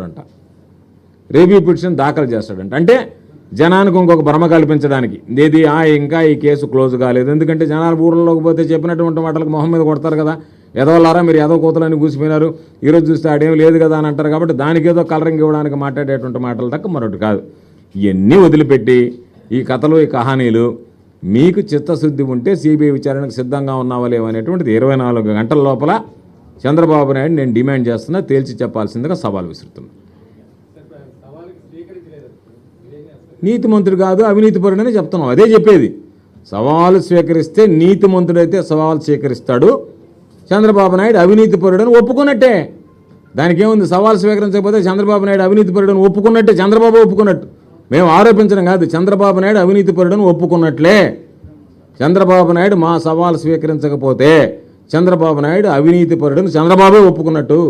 అంట review petition దాఖలు చేస్తాడంట. అంటే జనానికి ఇంకొక భ్రమ కల్పించడానికి ఏది ఇంకా ఈ కేసు క్లోజ్ కాలేదు. ఎందుకంటే జనాలు ఊర్లలోకి పోతే చెప్పినటువంటి మాటలకు మొహం మీద కొడతారు కదా, ఎదవలారా మీరు ఎదవ కోతలని కూసిపోయినారు, ఈరోజు చూస్తే ఆడేం లేదు కదా అని అంటారు. కాబట్టి దానికి ఏదో కలరింగ్ ఇవ్వడానికి మాట్లాడేటువంటి మాటలు తక్క మరొకటి కాదు. ఇవన్నీ వదిలిపెట్టి ఈ కథలు ఈ కహానీలు మీకు చిత్తశుద్ధి ఉంటే సిబిఐ విచారణకు సిద్ధంగా ఉన్నావా లేవనేటువంటిది 24 గంటల లోపల చంద్రబాబు నాయుడు నేను డిమాండ్ చేస్తున్నా తేల్చి చెప్పాల్సిందిగా సవాల్ విసురుతున్నా. నీతిమంతుడు కాదు అవినీతిపరుడని చెప్తున్నాం, అదే చెప్పేది. సవాలు స్వీకరిస్తే నీతిమంతుడైతే సవాలు స్వీకరిస్తాడు, చంద్రబాబు నాయుడు అవినీతిపరుడని ఒప్పుకున్నట్టే. దానికి ఏముంది, సవాలు స్వీకరించకపోతే చంద్రబాబు నాయుడు అవినీతిపరుడని ఒప్పుకున్నట్టే, చంద్రబాబు ఒప్పుకున్నట్టు. మేము ఆరోపించడం కాదు, చంద్రబాబు నాయుడు అవినీతిపరుడని ఒప్పుకున్నట్లే. చంద్రబాబు నాయుడు మా సవాలు స్వీకరించకపోతే చంద్రబాబు నాయుడు అవినీతిపరుడని చంద్రబాబే ఒప్పుకున్నట్టు.